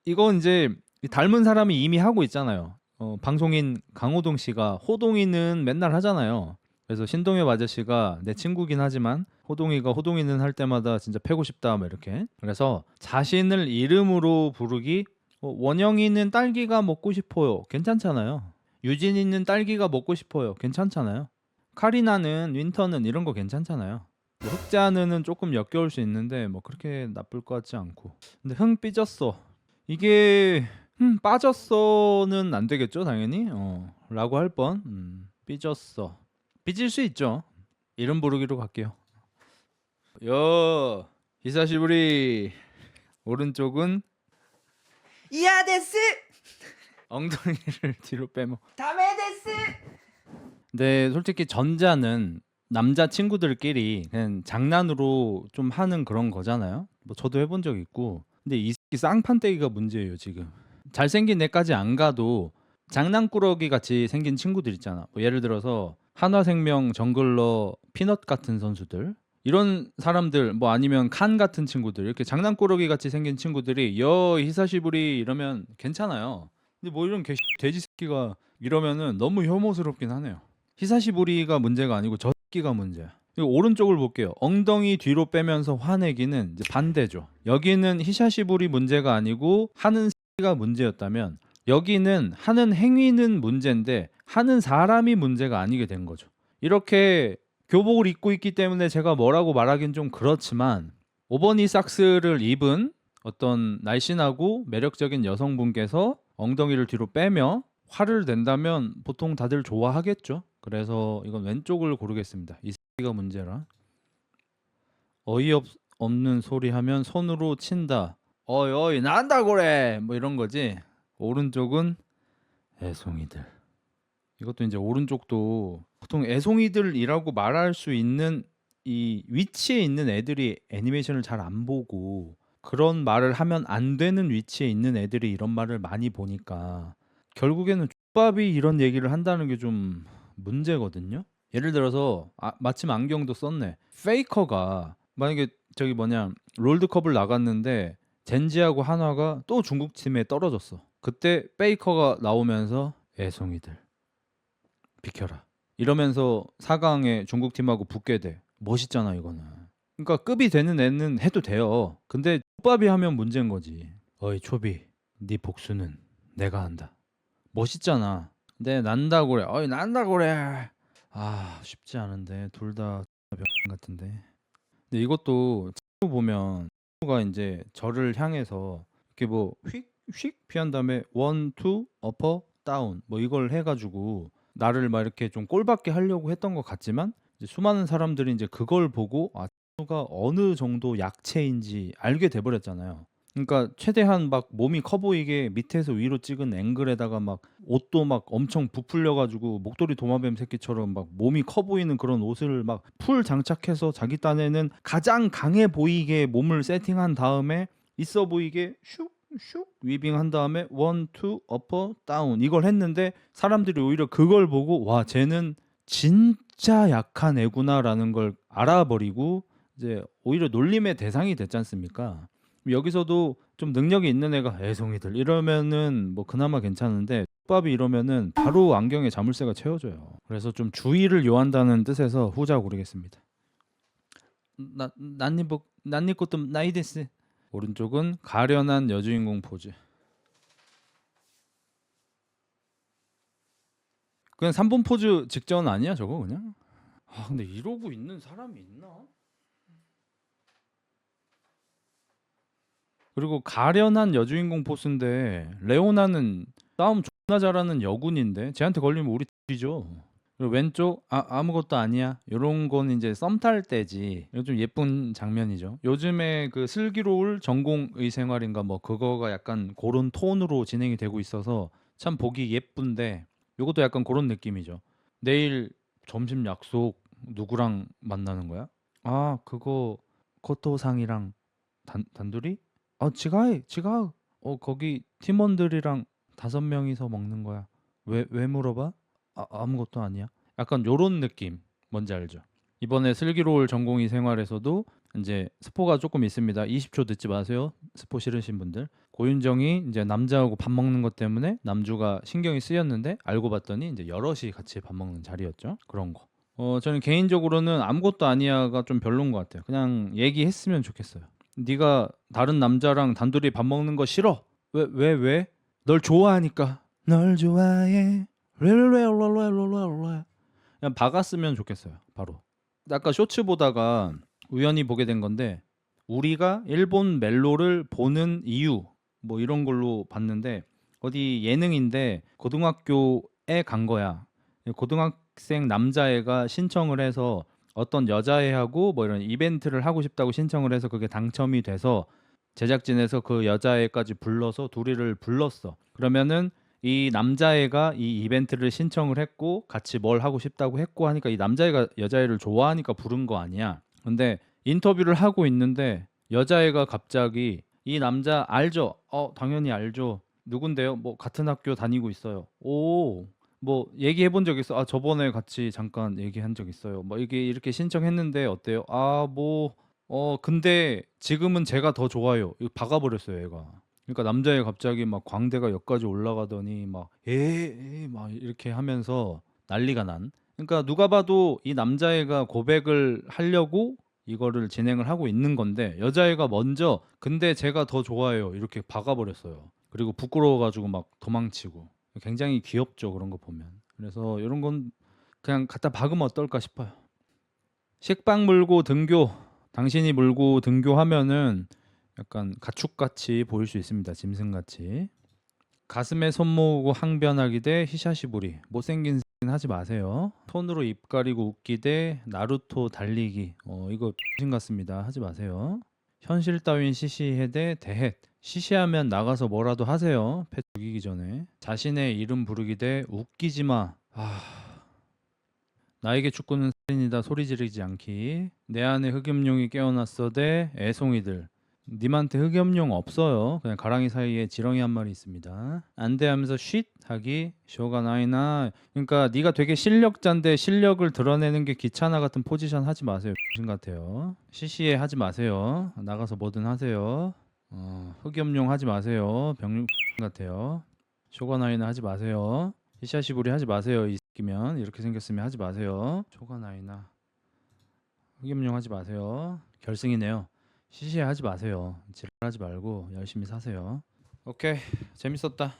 A: 이건 이제 닮은 사람이 이미 하고 있잖아요. 방송인 강호동 씨가 호동이는 맨날 하잖아요. 그래서 신동엽 아저씨가 내 친구긴 하지만 호동이가 호동이는 할 때마다 진짜 패고 싶다 막 이렇게. 그래서 자신을 이름으로 부르기. 원영이는 딸기가 먹고 싶어요. 괜찮잖아요. 유진이는 딸기가 먹고 싶어요. 괜찮잖아요. 카리나는 윈터는 이런 거 괜찮잖아요. 뭐 흑자는 조금 역겨울 수 있는데 뭐 그렇게 나쁠 것 같지 않고. 근데 흥 삐졌어. 이게 빠졌어는 안 되겠죠, 당연히. 라고 할 뻔. 삐졌어. 삐질 수 있죠. 이름 부르기로 갈게요. 요 히사시부리. 오른쪽은
B: 이야 데스
A: 엉덩이를 뒤로 빼면.
B: 다메 데스.
A: 근데 솔직히 전자는 남자 친구들끼리 그냥 장난으로 좀 하는 그런 거잖아요. 뭐 저도 해본 적 있고. 근데 이 새끼 쌍판떼기가 문제예요 지금. 잘생긴 애까지 안 가도 장난꾸러기 같이 생긴 친구들 있잖아. 뭐 예를 들어서 한화생명, 정글러, 피넛 같은 선수들, 이런 사람들, 뭐 아니면 칸 같은 친구들, 이렇게 장난꾸러기 같이 생긴 친구들이 여 히사시부리 이러면 괜찮아요. 근데 뭐 이런 돼지 새끼가 이러면은 너무 혐오스럽긴 하네요. 히사시부리가 문제가 아니고 저 새끼가 문제야. 이거 오른쪽을 볼게요. 엉덩이 뒤로 빼면서 화내기는 이제 반대죠. 여기는 히사시부리 문제가 아니고 하는 가 문제였다면 여기는 하는 행위는 문제인데 하는 사람이 문제가 아니게 된 거죠. 이렇게 교복을 입고 있기 때문에 제가 뭐라고 말하긴 좀 그렇지만 오버니 삭스를 입은 어떤 날씬하고 매력적인 여성분께서 엉덩이를 뒤로 빼며 화를 낸다면 보통 다들 좋아하겠죠. 그래서 이건 왼쪽을 고르겠습니다. 이 새끼가 문제라. 어이없는 소리 하면 손으로 친다. 어이 어이 난다 그래 뭐 이런 거지. 오른쪽은 애송이들. 이것도 이제 오른쪽도 보통 애송이들이라고 말할 수 있는 이 위치에 있는 애들이 애니메이션을 잘 안 보고 그런 말을 하면 안 되는 위치에 있는 애들이 이런 말을 많이 보니까 결국에는 족밥이 이런 얘기를 한다는 게 좀 문제거든요. 예를 들어서 마침 안경도 썼네. 페이커가 만약에 저기 뭐냐 롤드컵을 나갔는데 젠지하고 한화가 또 중국 팀에 떨어졌어. 그때 페이커가 나오면서 애송이들 비켜라 이러면서 4강에 중국 팀하고 붙게 돼. 멋있잖아 이거는. 그러니까 급이 되는 애는 해도 돼요. 근데 족밥이 하면 문제인 거지. 어이 초비, 네 복수는 내가 한다. 멋있잖아. 근데 난다 그래. 어이 난다 그래. 아 쉽지 않은데 둘 다 병 같은데. 근데 이것도 친구 보면 친구가 이제 저를 향해서 이렇게 뭐 휙휙 피한 다음에 원, 투, 어퍼, 다운 뭐 이걸 해가지고 나를 막 이렇게 좀 꼴받게 하려고 했던 것 같지만 이제 수많은 사람들이 이제 그걸 보고 친구가 어느 정도 약체인지 알게 돼버렸잖아요. 그러니까 최대한 막 몸이 커 보이게 밑에서 위로 찍은 앵글에다가 막 옷도 막 엄청 부풀려 가지고 목도리 도마뱀 새끼처럼 막 몸이 커 보이는 그런 옷을 막 풀 장착해서 자기 딴에는 가장 강해 보이게 몸을 세팅한 다음에 있어 보이게 슉슉 위빙한 다음에 원, 투, 어퍼, 다운 이걸 했는데 사람들이 오히려 그걸 보고 와 쟤는 진짜 약한 애구나라는 걸 알아버리고 이제 오히려 놀림의 대상이 됐지 않습니까? 여기서도 좀 능력이 있는 애가 애송이들 이러면은 뭐 그나마 괜찮은데 족밥이 이러면은 바로 안경에 자물쇠가 채워져요. 그래서 좀 주의를 요한다는 뜻에서 후자 고르겠습니다. 난니 것도 나이데스. 오른쪽은 가련한 여주인공 포즈. 그냥 3번 포즈 직전 아니야 저거 그냥? 근데 이러고 있는 사람이 있나? 그리고 가련한 여주인공 포스인데 레오나는 싸움 존나 잘하는 여군인데 쟤한테 걸리면 우리 뒤죠. 그리고 왼쪽 아무것도 아니야. 요런 건 이제 썸 탈 때지. 이거 좀 예쁜 장면이죠. 요즘에 그 슬기로울 전공의 생활인가 뭐 그거가 약간 그런 톤으로 진행이 되고 있어서 참 보기 예쁜데 요것도 약간 그런 느낌이죠. 내일 점심 약속 누구랑 만나는 거야? 아, 그거 코토상이랑 단둘이? 지가. 거기 팀원들이랑 5명이서 먹는 거야. 왜 물어봐? 아무것도 아니야. 약간 요런 느낌. 뭔지 알죠? 이번에 슬기로울 전공의 생활에서도 이제 스포가 조금 있습니다. 20초 듣지 마세요. 스포 싫으신 분들. 고윤정이 이제 남자하고 밥 먹는 것 때문에 남주가 신경이 쓰였는데 알고 봤더니 이제 여럿이 같이 밥 먹는 자리였죠. 그런 거. 저는 개인적으로는 아무것도 아니야가 좀 별론 것 같아요. 그냥 얘기했으면 좋겠어요. 네가 다른 남자랑 단둘이 밥 먹는 거 싫어. 왜? 널 좋아하니까. 널 좋아해. 렐렐렐렐렐렐렐. 그냥 박았으면 좋겠어요. 바로. 아까 쇼츠 보다가 우연히 보게 된 건데 우리가 일본 멜로를 보는 이유 뭐 이런 걸로 봤는데 어디 예능인데 고등학교에 간 거야. 고등학생 남자애가 신청을 해서 어떤 여자애하고 뭐 이런 이벤트를 하고 싶다고 신청을 해서 그게 당첨이 돼서 제작진에서 그 여자애까지 불러서 둘이를 불렀어. 그러면은 이 남자애가 이 이벤트를 신청을 했고 같이 뭘 하고 싶다고 했고 하니까 이 남자애가 여자애를 좋아하니까 부른 거 아니야. 근데 인터뷰를 하고 있는데 여자애가 갑자기 이 남자 알죠? 당연히 알죠. 누군데요? 뭐 같은 학교 다니고 있어요. 오, 뭐 얘기해 본 적 있어? 저번에 같이 잠깐 얘기한 적 있어요. 뭐 이게 이렇게 신청했는데 어때요? 근데 지금은 제가 더 좋아요. 이거 박아버렸어요, 얘가. 그러니까 남자애 갑자기 막 광대가 역까지 올라가더니 막 이렇게 하면서 난리가 난. 그러니까 누가 봐도 이 남자애가 고백을 하려고 이거를 진행을 하고 있는 건데 여자애가 먼저 근데 제가 더 좋아요 이렇게 박아버렸어요. 그리고 부끄러워가지고 막 도망치고 굉장히 귀엽죠 그런 거 보면. 그래서 이런 건 그냥 갖다 박으면 어떨까 싶어요. 식빵 물고 등교. 당신이 물고 등교하면은 약간 가축같이 보일 수 있습니다. 짐승같이. 가슴에 손 모으고 항변하기 대 히샤시부리. 못생긴 하지 마세요. 톤으로 입 가리고 웃기 대 나루토 달리기. 이거 신 같습니다. 하지 마세요. 현실 따윈 시시해 대 대헷. 시시하면 나가서 뭐라도 하세요. 패 죽이기 전에. 자신의 이름 부르기 대 웃기지 마. 나에게 축구는 살인이다 소리 지르지 않기. 내 안에 흑염룡이 깨어났어 대 애송이들. 님한테 흑염룡 없어요. 그냥 가랑이 사이에 지렁이 한 마리 있습니다. 안돼 하면서 쉿 하기. 쇼가 나이나. 그러니까 네가 되게 실력자인데 실력을 드러내는 게 귀찮아 같은 포지션 하지 마세요. X 같아요. 시시해 하지 마세요. 나가서 뭐든 하세요. 흑염룡 하지 마세요. 병 X 같아요. 쇼가 나이나 하지 마세요. 히샤시부리 하지 마세요. 이 새끼면 이렇게 생겼으면 하지 마세요. 초가 나이나 흑염룡 하지 마세요. 결승이네요. 시시해 하지 마세요. 지랄하지 말고 열심히 사세요. 오케이, 재밌었다.